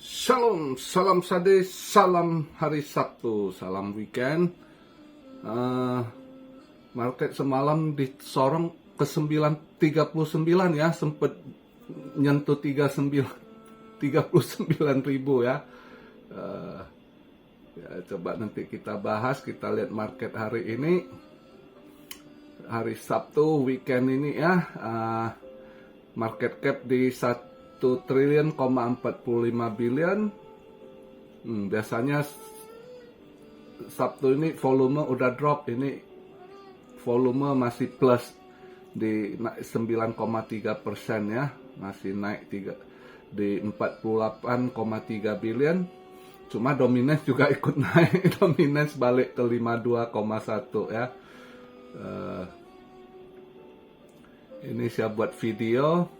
Shalom, salam sade, salam hari Sabtu, salam weekend. Market semalam disorong ke 939 ya, sempat nyentuh 39 ribu ya. Ya. Coba nanti kita bahas, kita lihat market hari ini, hari Sabtu weekend ini ya. Market cap di 1 triliun, 45 billion. Biasanya Sabtu ini volume udah drop, ini volume masih plus di 9,3% ya, masih naik di 48,3 billion. Cuma dominance juga ikut naik, dominance balik ke 52,1 ya. Ini saya buat video.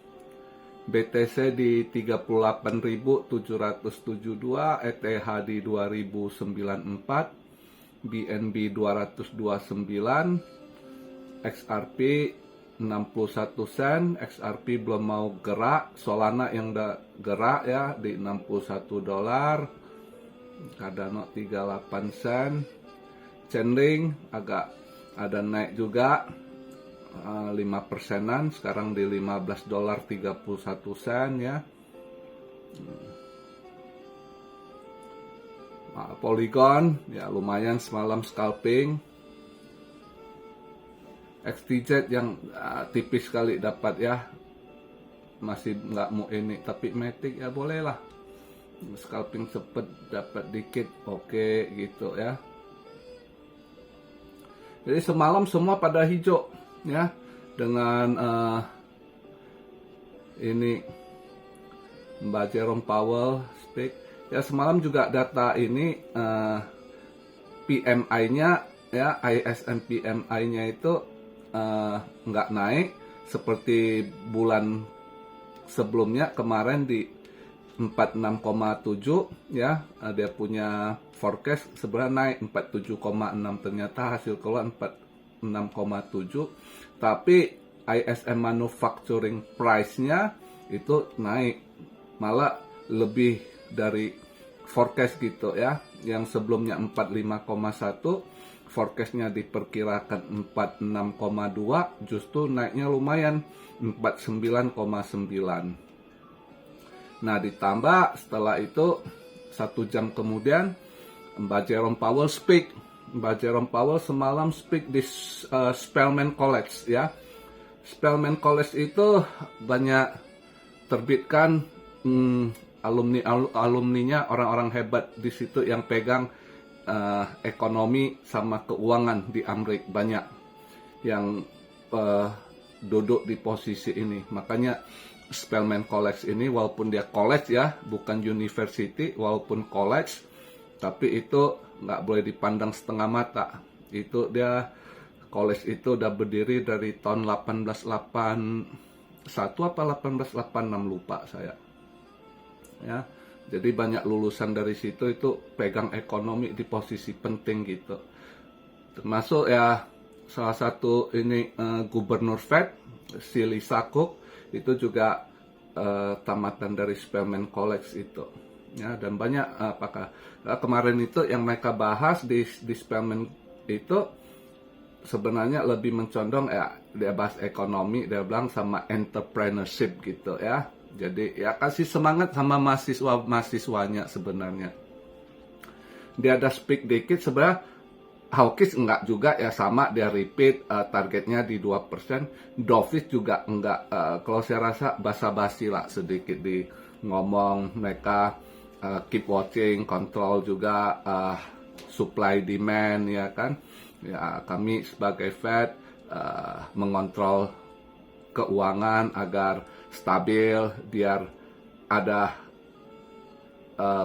BTC di 38.772, ETH di 2094, BNB 229, XRP 61 sen, XRP belum mau gerak, Solana yang udah gerak ya di 61 dolar, Cardano 38 sen, Chainlink agak ada naik juga 5%, sekarang di 15 dolar 31 sen ya. Polygon ya lumayan semalam scalping. XTZ yang tipis sekali dapat ya, masih nggak mau ini, tapi Matic ya boleh lah, scalping cepet dapat dikit, oke gitu ya. Jadi semalam semua pada hijau ya, dengan ini Mbak Jerome Powell speak ya. Semalam juga data ini PMI-nya ya, ISM PMI-nya itu nggak naik seperti bulan sebelumnya, kemarin di 46,7 ya, dia punya forecast sebenarnya naik 47,6, ternyata hasil keluar 46,7, tapi ISM manufacturing price-nya itu naik, malah lebih dari forecast gitu ya. Yang sebelumnya 45,1, forecast-nya diperkirakan 46,2, justru naiknya lumayan 49,9. Nah, ditambah setelah itu 1 jam kemudian Mbak Jerome Powell speak. Mbak Jerome Powell semalam speak di Spelman College ya. Spelman College itu banyak terbitkan alumninya, orang-orang hebat di situ yang pegang ekonomi sama keuangan di Amerika, banyak yang duduk di posisi ini. Makanya Spelman College ini, walaupun dia college ya, bukan university, walaupun college, tapi itu nggak boleh dipandang setengah mata. Itu dia, college itu udah berdiri dari tahun 1881 apa 1886, lupa saya ya. Jadi banyak lulusan dari situ itu pegang ekonomi di posisi penting gitu, termasuk ya salah satu ini gubernur Fed si Lisa Cook itu juga tamatan dari Spelman College itu ya. Dan banyak apakah kemarin itu yang mereka bahas di Spelman itu sebenarnya lebih mencondong ya, dia bahas ekonomi, dia bilang sama entrepreneurship gitu ya. Jadi ya kasih semangat sama mahasiswanya sebenarnya. Dia ada speak dikit, sebenarnya hawkish enggak juga ya, sama dia repeat targetnya di 2%. Dovish juga enggak, kalau saya rasa basa-basi lah sedikit di ngomong mereka keep watching, control juga supply demand ya kan. Ya, kami sebagai Fed mengontrol keuangan agar stabil, biar ada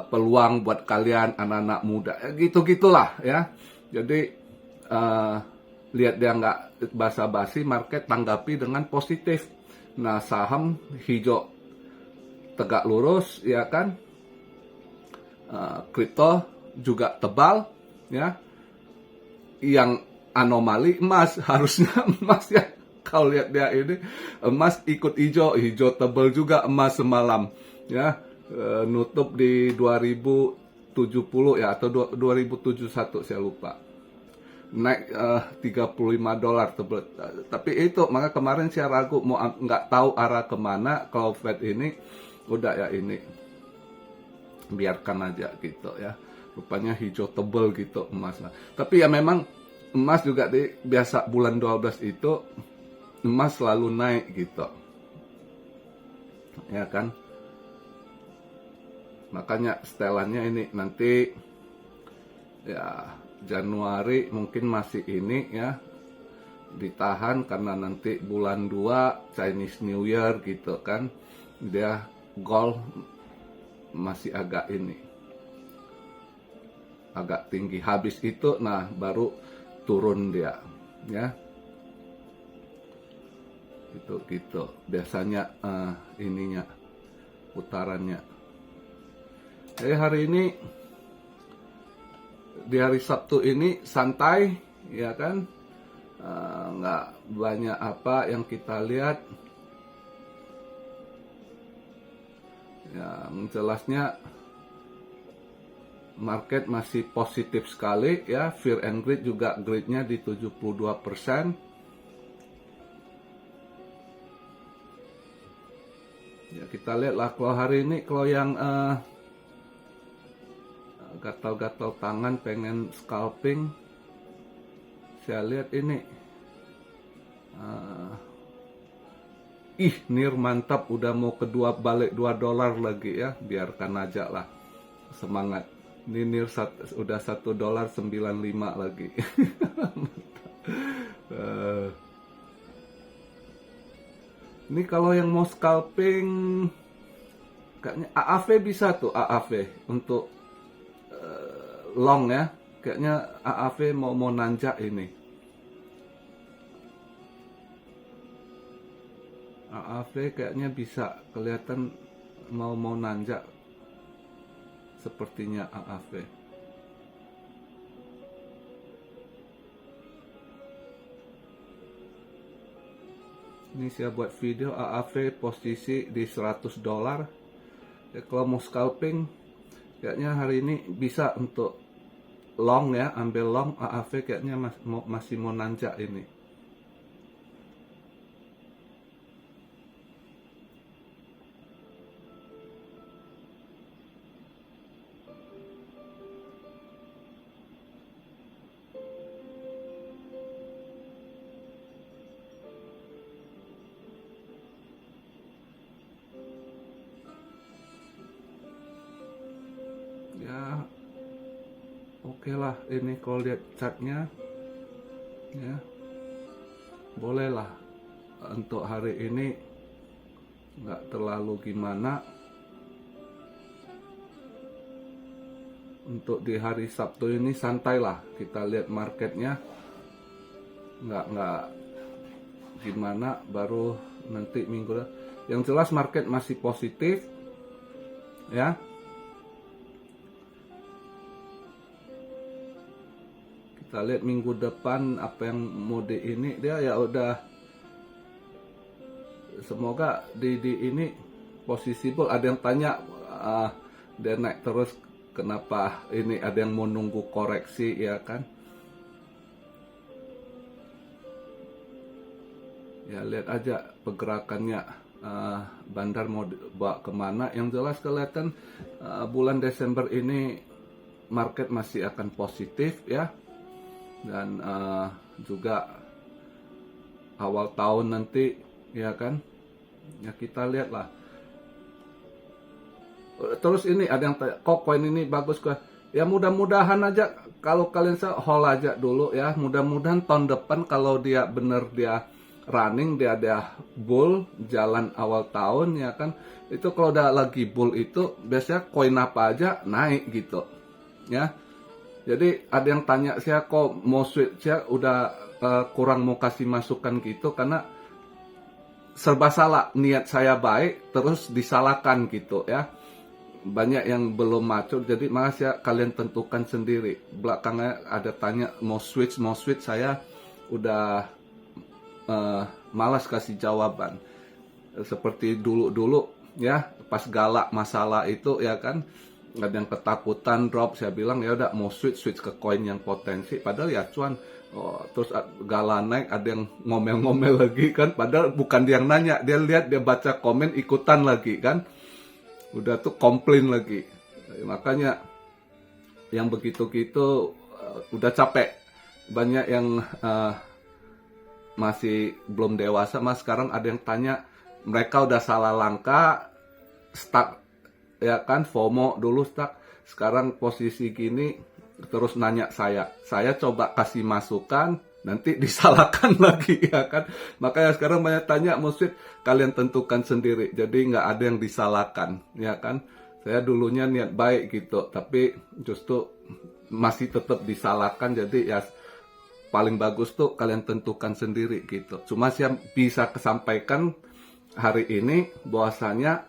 peluang buat kalian anak-anak muda, gitu-gitulah ya. Jadi lihat dia nggak basa-basi, market tanggapi dengan positif. Nah, saham hijau tegak lurus ya kan, kripto juga tebal ya. Yang anomali emas, harusnya emas ya, kalau lihat dia ini emas ikut hijau tebal juga emas semalam ya. nutup di 2070 ya, atau 2071 saya lupa, naik $35 tebel. Tapi itu maka kemarin saya ragu, mau nggak tahu arah kemana. Kalau Fed ini udah ya ini biarkan aja gitu ya, rupanya hijau tebel gitu emas. Tapi ya memang emas juga biasa bulan 12 itu emas selalu naik gitu ya kan. Makanya setelannya ini nanti ya Januari mungkin masih ini ya, ditahan karena nanti bulan 2 Chinese New Year gitu kan, dia gold masih agak ini, agak tinggi. Habis itu nah baru turun dia ya, itu gitu biasanya ininya putarannya. Jadi hari ini, di hari Sabtu ini santai ya kan, nggak banyak apa yang kita lihat. Yang jelasnya market masih positif sekali ya, fear and greed juga greednya di 72%. Ya kita lihatlah kalau hari ini, kalau yang gatal-gatal tangan pengen scalping, saya lihat ini NIR mantap, udah mau kedua balik $2 lagi ya, biarkan aja lah, semangat. Ini NIR udah $1.95 lagi. Ini kalau yang mau scalping kayaknya AAV bisa tuh, AAV untuk long ya, kayaknya AAV mau nanjak ini. AAV kayaknya bisa kelihatan mau nanjak sepertinya AAV. Ini saya buat video AAV posisi di $100 ya. Kalau mau scalping kayaknya hari ini bisa untuk long ya, ambil long AAV kayaknya masih mau nanjak ini. Ya oke lah, ini kalau lihat chartnya ya bolehlah untuk hari ini, nggak terlalu gimana. Untuk di hari Sabtu ini santai lah, kita lihat marketnya nggak gimana, baru nanti minggu. Yang jelas market masih positif ya. Kita lihat minggu depan apa yang mode ini, dia ya udah, semoga di ini posisible. Ada yang tanya dia naik terus kenapa ini, ada yang mau nunggu koreksi ya kan. Ya lihat aja pergerakannya, bandar mau bawa kemana. Yang jelas kelihatan bulan Desember ini market masih akan positif ya. Dan juga awal tahun nanti ya kan, ya kita lihatlah. Terus ini ada yang tanya, kok koin ini bagus kok? Ya mudah-mudahan aja, kalau kalian hold aja dulu ya. Mudah-mudahan tahun depan kalau dia bener, dia running, dia bull, jalan awal tahun ya kan. Itu kalau udah lagi bull itu biasanya koin apa aja naik gitu ya. Jadi ada yang tanya saya, kok mau switch, saya udah kurang mau kasih masukan gitu, karena serba salah. Niat saya baik terus disalahkan gitu ya. Banyak yang belum mature, jadi makanya kalian tentukan sendiri. Belakangnya ada tanya mau switch, saya udah malas kasih jawaban. Seperti dulu ya, pas galak masalah itu ya kan, ada yang ketakutan drop, saya bilang ya udah mau switch ke koin yang potensi, padahal ya cuan. Oh, terus gala naik, ada yang ngomel-ngomel lagi kan, padahal bukan dia yang nanya, dia lihat, dia baca komen, ikutan lagi kan, udah tuh komplain lagi. Makanya yang begitu-gitu udah capek. Banyak yang masih belum dewasa, mas. Sekarang ada yang tanya, mereka udah salah langkah, stuck ya kan, FOMO dulu stuck, sekarang posisi gini, terus nanya saya coba kasih masukan, nanti disalahkan lagi ya kan. Makanya sekarang banyak tanya, Musfit, kalian tentukan sendiri, jadi nggak ada yang disalahkan ya kan. Saya dulunya niat baik gitu, tapi justru masih tetap disalahkan. Jadi ya paling bagus tuh kalian tentukan sendiri gitu. Cuma saya bisa kesampaikan hari ini bahwasanya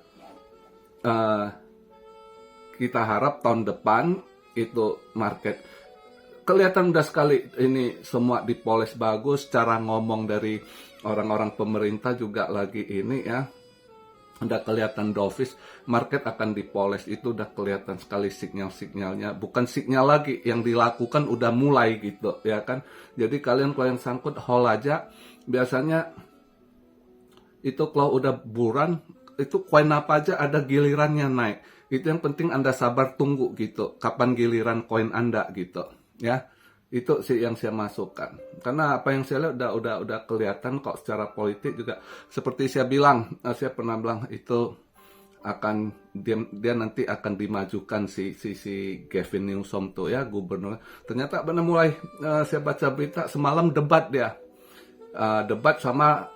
kita harap tahun depan itu market kelihatan udah sekali ini semua dipoles bagus, cara ngomong dari orang-orang pemerintah juga lagi ini ya, udah kelihatan dovish, market akan dipoles, itu udah kelihatan sekali sinyal-sinyalnya, bukan sinyal lagi, yang dilakukan udah mulai gitu ya kan. Jadi kalian kalau yang sangkut hold aja, biasanya itu kalau udah buran itu koin apa aja ada gilirannya naik. Itu yang penting Anda sabar tunggu gitu, kapan giliran koin Anda gitu ya. Itu sih yang saya masukkan. Karena apa yang saya lihat udah kelihatan kok secara politik juga. Seperti saya bilang, saya pernah bilang itu akan dia nanti akan dimajukan si Gavin Newsom tuh ya, gubernur. Ternyata benar mulai saya baca berita semalam debat dia. Debat sama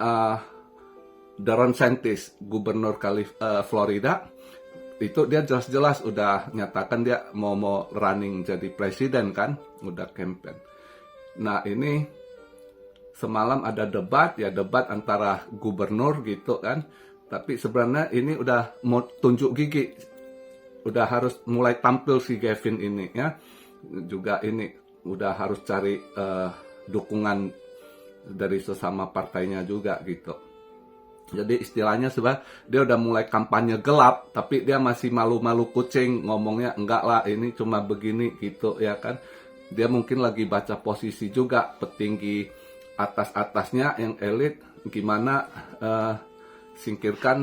Ron DeSantis, gubernur Florida. Itu dia jelas-jelas udah nyatakan dia mau running jadi presiden kan, udah campaign. Nah ini semalam ada debat antara gubernur gitu kan, tapi sebenarnya ini udah mau tunjuk gigi, udah harus mulai tampil si Gavin ini ya, juga ini udah harus cari dukungan dari sesama partainya juga gitu. Jadi istilahnya sebenarnya dia udah mulai kampanye gelap, tapi dia masih malu-malu kucing, ngomongnya enggak lah ini cuma begini gitu ya kan. Dia mungkin lagi baca posisi juga, petinggi atas-atasnya yang elit gimana singkirkan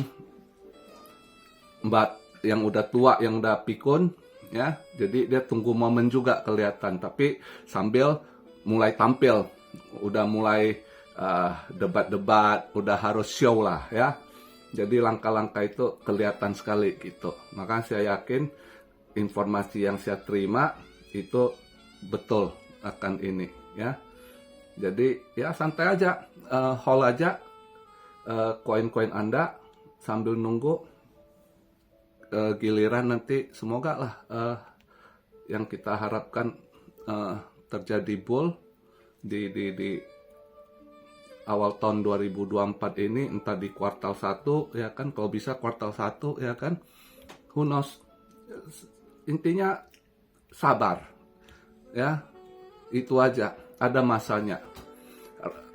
mbak yang udah tua, yang udah pikun ya. Jadi dia tunggu momen juga kelihatan, tapi sambil mulai tampil, udah mulai debat-debat, udah harus show lah ya. Jadi langkah-langkah itu kelihatan sekali gitu. Maka saya yakin informasi yang saya terima itu betul akan ini ya. Jadi ya santai aja, hold aja koin-koin Anda sambil nunggu giliran nanti. Semoga lah yang kita harapkan terjadi bull di awal tahun 2024 ini, entah di kuartal 1 ya kan, kalau bisa kuartal 1 ya kan, who knows. Intinya sabar ya, itu aja, ada masanya.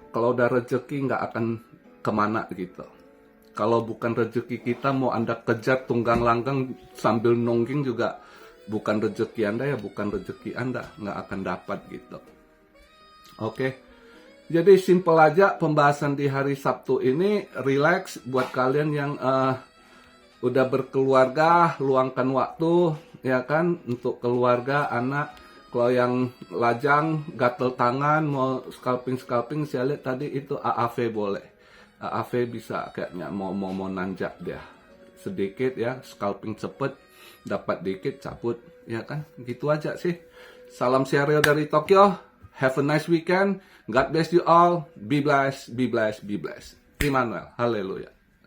Kalau udah rezeki nggak akan kemana gitu. Kalau bukan rezeki kita, mau Anda kejar tunggang langgang sambil nongging juga bukan rezeki Anda ya, bukan rezeki Anda, nggak akan dapat gitu. Oke. Jadi simple aja pembahasan di hari Sabtu ini, relax buat kalian yang udah berkeluarga, luangkan waktu ya kan untuk keluarga, anak. Kalau yang lajang, gatel tangan, mau scalping, saya lihat tadi itu AAV boleh. AAV bisa kayaknya mau nanjak dia sedikit ya, scalping cepet, dapat dikit cabut ya kan, gitu aja sih. Salam Siario dari Tokyo. Have a nice weekend. God bless you all. Be blessed, be blessed, be blessed. Immanuel. Haleluya.